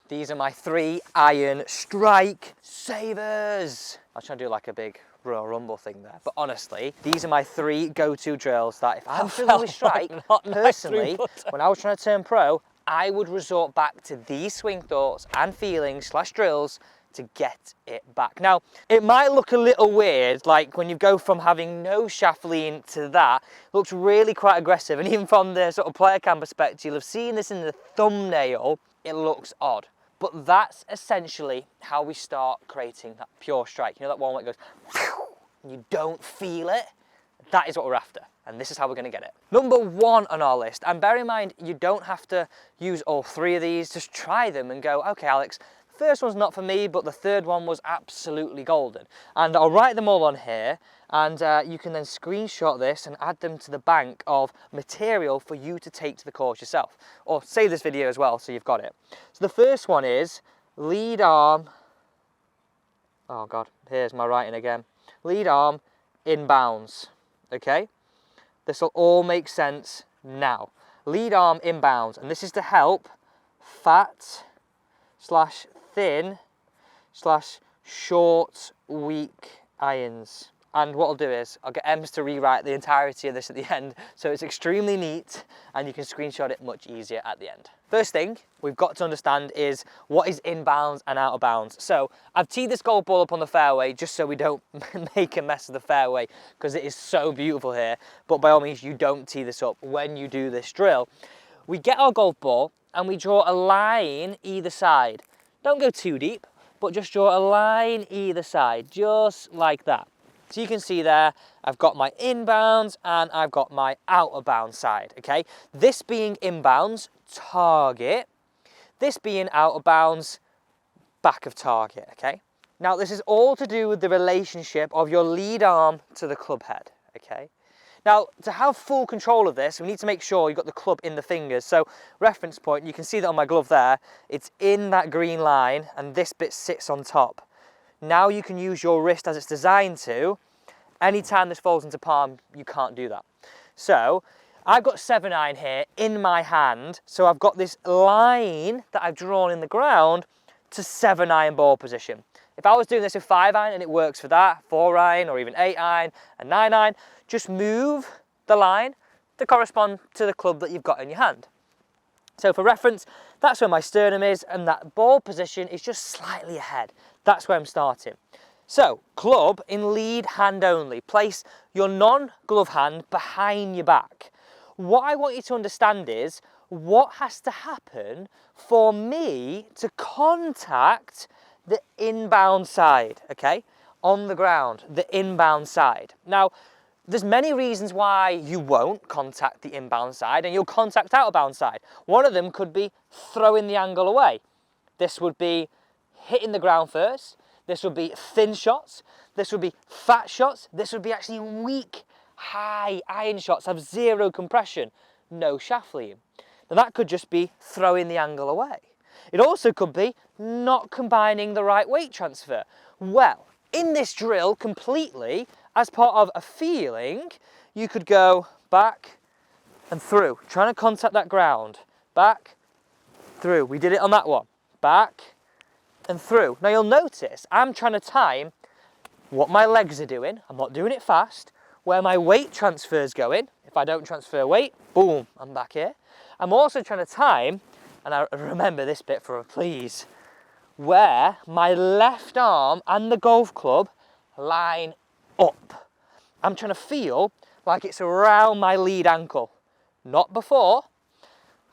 These are my 3-iron strike savers. I was trying to do like a big Royal Rumble thing there, but honestly, these are my 3 go-to drills that if I'm struggling with strike, personally, when I was trying to turn pro, I would resort back to these swing thoughts and feelings / drills to get it back. Now, it might look a little weird, like when you go from having no shaft lean to that, it looks really quite aggressive, and even from the sort of player cam perspective, you'll have seen this in the thumbnail, it looks odd. But that's essentially how we start creating that pure strike. You know that one where it goes, and you don't feel it? That is what we're after, and this is how we're gonna get it. Number 1 on our list, and bear in mind, you don't have to use all 3 of these, just try them and go, okay, Alex, the first one's not for me, but the third one was absolutely golden. And I'll write them all on here, and you can then screenshot this and add them to the bank of material for you to take to the course yourself. Or save this video as well, so you've got it. So the first one is lead arm, oh God, here's my writing again. Lead arm inbounds, okay? This will all make sense now. Lead arm inbounds, and this is to help fat / thin / short, weak irons. And what I'll do is I'll get Ems to rewrite the entirety of this at the end, so it's extremely neat and you can screenshot it much easier at the end. First thing we've got to understand is what is inbounds and out of bounds. So I've teed this golf ball up on the fairway just so we don't make a mess of the fairway, because it is so beautiful here, but by all means you don't tee this up when you do this drill. We get our golf ball and we draw a line either side. Don't go too deep, but just draw a line either side, just like that. So you can see there, I've got my inbounds and I've got my out of bounds side, okay? This being inbounds, target. This being out of bounds, back of target, okay? Now this is all to do with the relationship of your lead arm to the club head, okay? Now, to have full control of this, we need to make sure you've got the club in the fingers. So, reference point, you can see that on my glove there, it's in that green line and this bit sits on top. Now you can use your wrist as it's designed to. Anytime this falls into palm, you can't do that. So, I've got 7-iron here in my hand, so I've got this line that I've drawn in the ground to 7-iron ball position. If I was doing this with 5-iron and it works for that, 4-iron or even 8-iron and 9-iron, just move the line to correspond to the club that you've got in your hand. So for reference, that's where my sternum is, and that ball position is just slightly ahead. That's where I'm starting. So, club in lead hand only. Place your non-glove hand behind your back. What I want you to understand is what has to happen for me to contact the inbound side, okay? On the ground, the inbound side. Now, there's many reasons why you won't contact the inbound side and you'll contact out of bound side. One of them could be throwing the angle away. This would be hitting the ground first. This would be thin shots. This would be fat shots. This would be actually weak, high iron shots, have 0 compression, no shaft lean. Now that could just be throwing the angle away. It also could be not combining the right weight transfer. Well, in this drill completely, as part of a feeling, you could go back and through, trying to contact that ground. Back, through. We did it on that one. Back and through. Now you'll notice I'm trying to time what my legs are doing. I'm not doing it fast. Where my weight transfer is going. If I don't transfer weight, boom, I'm back here. I'm also trying to time, and I remember this bit for a please, where my left arm and the golf club line up. I'm trying to feel like it's around my lead ankle. Not before,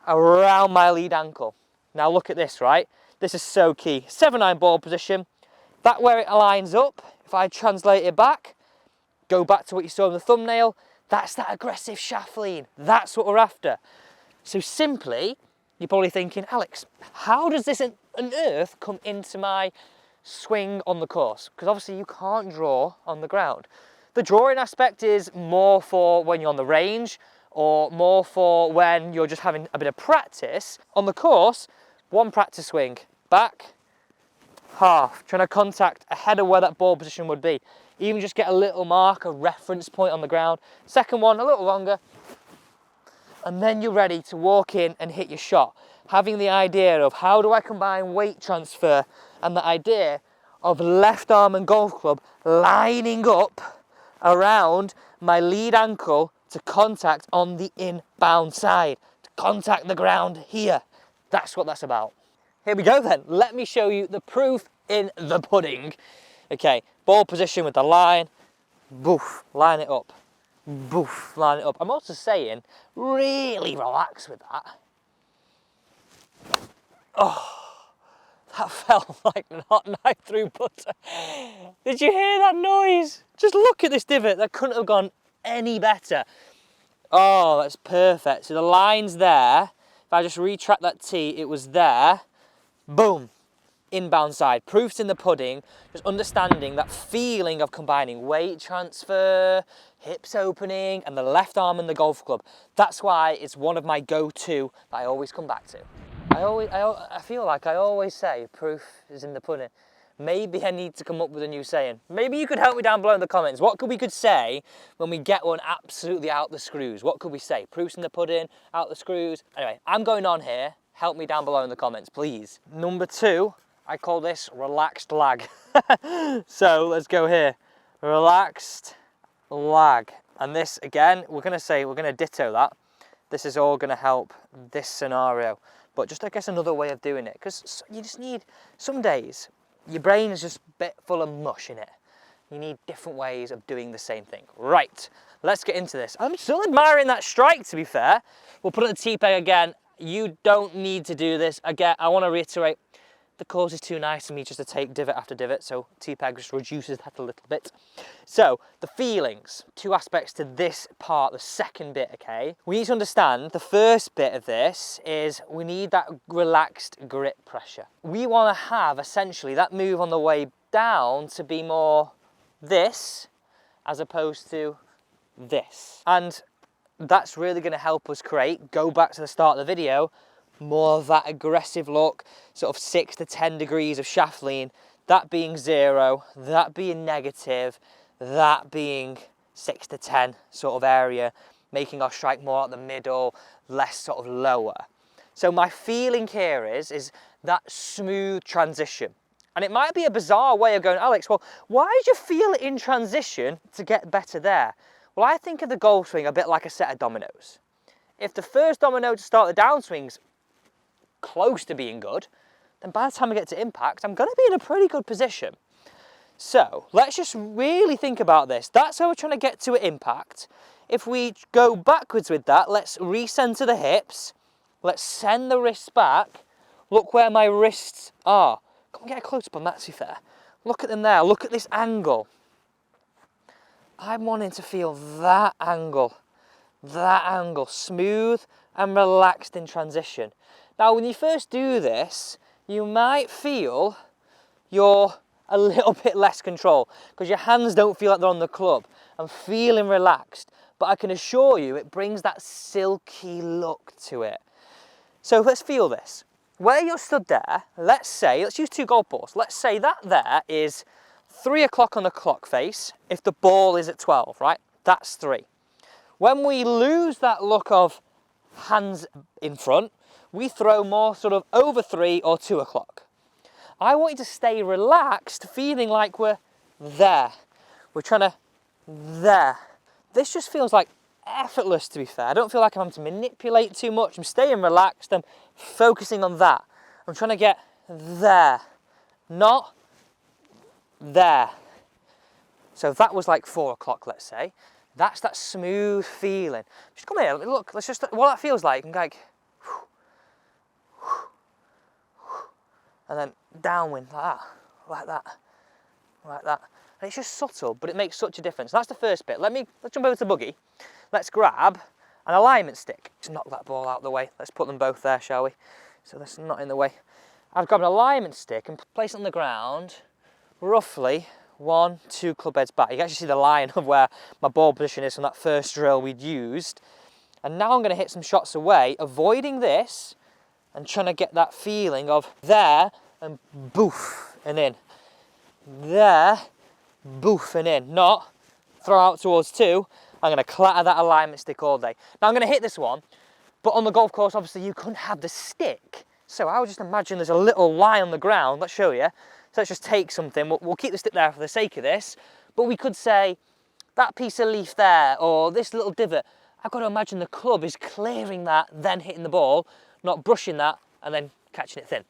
around my lead ankle. Now look at this, right? This is so key. 7-iron ball position. That where it lines up, if I translate it back, go back to what you saw in the thumbnail, that's that aggressive shaft lean. That's what we're after. So simply, you're probably thinking, Alex, how does this on earth come into my swing on the course? Because obviously you can't draw on the ground. The drawing aspect is more for when you're on the range or more for when you're just having a bit of practice. On the course, one practice swing, back, half, trying to contact ahead of where that ball position would be. Even just get a little mark, a reference point on the ground. Second one, a little longer, and then you're ready to walk in and hit your shot. having the idea of how do I combine weight transfer and the idea of left arm and golf club lining up around my lead ankle to contact on the inbound side, to contact the ground here. That's what that's about. Here we go then. Let me show you the proof in the pudding. Okay, ball position with the line, boof, line it up, boof, line it up. I'm also saying, really relax with that. Oh, that felt like a hot knife through butter. Did you hear that noise? Just look at this divot. That couldn't have gone any better. Oh, that's perfect. So the line's there. If I just retract that tee, it was there. Boom. Inbound side. Proof's in the pudding. Just understanding that feeling of combining weight transfer, hips opening, and the left arm and the golf club. That's why it's one of my go-to that I always come back to. I feel like I always say proof is in the pudding. Maybe I need to come up with a new saying. Maybe you could help me down below in the comments. What could we say when we get one absolutely out the screws? What could we say? Proof's in the pudding, out the screws. Anyway, I'm going on here. Help me down below in the comments, please. Number 2, I call this relaxed lag. So let's go here. Relaxed lag. And this, again, we're going to ditto that. This is all going to help this scenario. But just, I guess, another way of doing it. Because you just need, some days, your brain is just a bit full of mush in it. You need different ways of doing the same thing. Right, let's get into this. I'm still admiring that strike, to be fair. We'll put it on the tee peg again. You don't need to do this. Again, I want to reiterate, the course is too nice for me just to take divot after divot, so tee peg just reduces that a little bit. So, the feelings, 2 aspects to this part, the second bit, okay? We need to understand the first bit of this is we need that relaxed grip pressure. We want to have, essentially, that move on the way down to be more this as opposed to this. And that's really going to help us create, go back to the start of the video, more of that aggressive look, sort of 6 to 10 degrees of shaft lean, that being 0, that being negative, that being 6 to 10 sort of area, making our strike more at the middle, less sort of lower. So my feeling here is that smooth transition. And it might be a bizarre way of going, Alex, well, why did you feel it in transition to get better there? Well, I think of the golf swing a bit like a set of dominoes. If the first domino to start the downswing's close to being good, then by the time I get to impact, I'm going to be in a pretty good position. So let's just really think about this. That's how we're trying to get to an impact. If we go backwards with that, let's recenter the hips. Let's send the wrists back. Look where my wrists are. Come and get a close-up on that, to be fair. Look at them there. Look at this angle. I'm wanting to feel that angle, smooth and relaxed in transition. Now, when you first do this, you might feel you're a little bit less control because your hands don't feel like they're on the club. I'm feeling relaxed, but I can assure you it brings that silky look to it. So let's feel this. Where you're stood there, let's use 2 golf balls. Let's say that there is 3 o'clock on the clock face if the ball is at 12, right? That's 3. When we lose that look of hands in front, we throw more sort of over 3 or 2 o'clock. I want you to stay relaxed, feeling like we're there. We're trying to there. This just feels like effortless, to be fair. I don't feel like I'm having to manipulate too much. I'm staying relaxed. I'm focusing on that. I'm trying to get there, not there. So that was like 4 o'clock, let's say. That's that smooth feeling. Just come here, look, let's just, what that feels like, like, and then downwind, like that. And it's just subtle, but it makes such a difference. That's the first bit. Let's jump over to the buggy. Let's grab an alignment stick. Just knock that ball out of the way. Let's put them both there, shall we? So that's not in the way. I've got an alignment stick and place it on the ground, roughly 1-2 club heads back. You can actually see the line of where my ball position is from that first drill we'd used. And now I'm going to hit some shots away, avoiding this and trying to get that feeling of there and boof and in. There, boof and in. Not throw out towards 2. I'm going to clatter that alignment stick all day. Now I'm going to hit this one, But on the golf course, obviously you couldn't have the stick. So I would just imagine there's a little line on the ground. Let's show you. So let's just take something. We'll keep the stick there for the sake of this. But we could say that piece of leaf there, or this little divot. I've got to imagine the club is clearing that, then hitting the ball, not brushing that, and then catching it thin.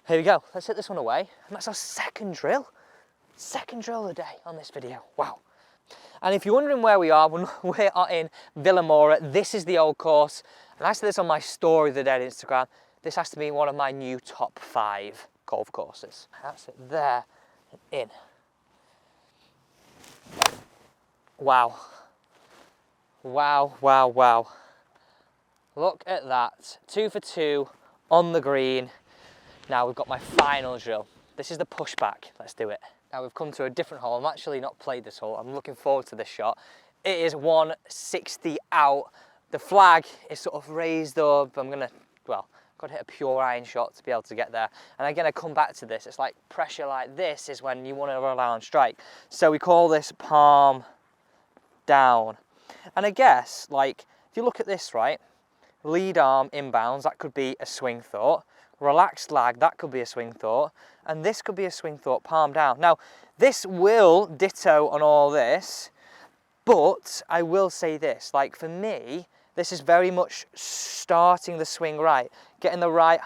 Here we go. Let's hit this one away. And that's our second drill. Second drill of the day on this video. Wow. And if you're wondering where we are in Villamora. This is the old course. And I said this on my story the other day on Instagram. This has to be one of my new top 5 golf courses. That's it there and in. Wow. Wow, wow, wow. Look at that. 2 for 2 on the green. Now we've got my final drill. This is the pushback. Let's do it. Now we've come to a different hole. I've actually not played this hole. I'm looking forward to this shot. It is 160 out. The flag is sort of raised up. I'm gonna, well, got to hit a pure iron shot to be able to get there. And again, I come back to this. It's like pressure like this is when you want to rely on strike. So we call this palm down. And I guess, like, if you look at this, right, lead arm inbounds, that could be a swing thought. Relaxed lag, that could be a swing thought. And this could be a swing thought, palm down. Now, this will ditto on all this, but I will say this, like for me, this is very much starting the swing right, getting the right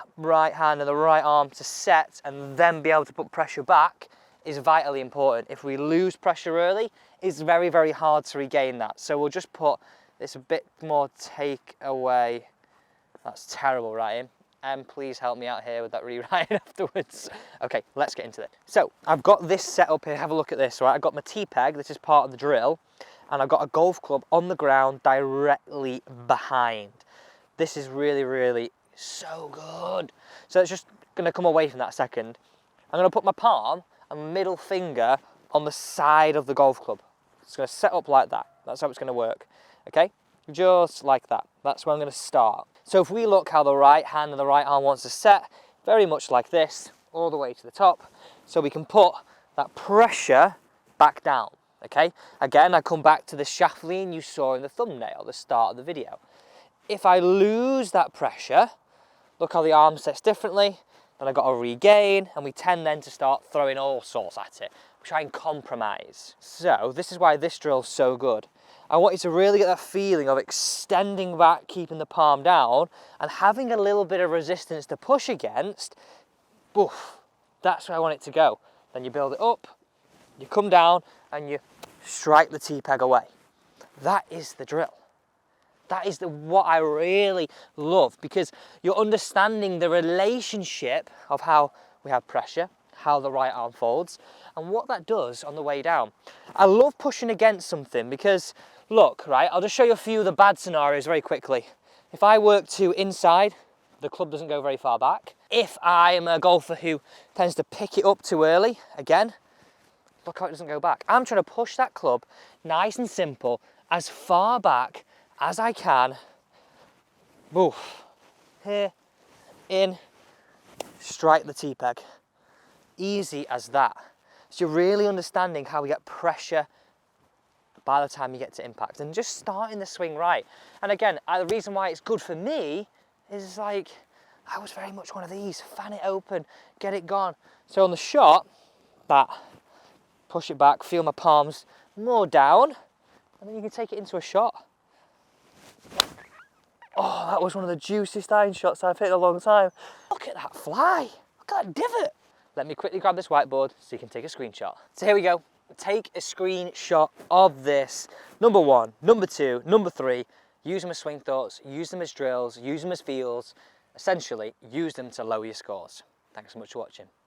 hand and the right arm to set and then be able to put pressure back is vitally important. If we lose pressure early, it's very, very hard to regain that. So we'll just put this a bit more take away. That's terrible writing. Please help me out here with that rewriting afterwards. Okay, let's get into it. So I've got this set up here. Have a look at this, right? I've got my T-peg. This is part of the drill. And I've got a golf club on the ground directly behind. This is really, really so good. So it's just gonna come away from that second. I'm gonna put my palm and middle finger on the side of the golf club. It's gonna set up like that. That's how it's gonna work, okay? Just like that. That's where I'm gonna start. So if we look how the right hand and the right arm wants to set, very much like this, all the way to the top. So we can put that pressure back down. Okay, again, I come back to the shaft lean you saw in the thumbnail, the start of the video. If I lose that pressure, look how the arm sets differently, then I got to regain, and we tend then to start throwing all sorts at it. We try and compromise. So this is why this drill's so good. I want you to really get that feeling of extending back, keeping the palm down, and having a little bit of resistance to push against. Boof, that's where I want it to go. Then you build it up, you come down, and you strike the T-peg away. That is the drill. That is what I really love, because you're understanding the relationship of how we have pressure, how the right arm folds, and what that does on the way down. I love pushing against something because, look, right, I'll just show you a few of the bad scenarios very quickly. If I work to inside, the club doesn't go very far back. If I am a golfer who tends to pick it up too early, again, look how it doesn't go back. I'm trying to push that club nice and simple, as far back as I can. Boof. Here, in, strike the T-peg. Easy as that. So you're really understanding how we get pressure by the time you get to impact, and just starting the swing right. And again, the reason why it's good for me is like, I was very much one of these, fan it open, get it gone. So on the shot, that, push it back, feel my palms more down, and then you can take it into a shot. Oh, that was one of the juiciest iron shots I've hit in a long time. Look at that fly, look at that divot. Let me quickly grab this whiteboard so you can take a screenshot. So here we go, take a screenshot of this. Number 1, number 2, number 3, use them as swing thoughts, use them as drills, use them as feels, essentially use them to lower your scores. Thanks so much for watching.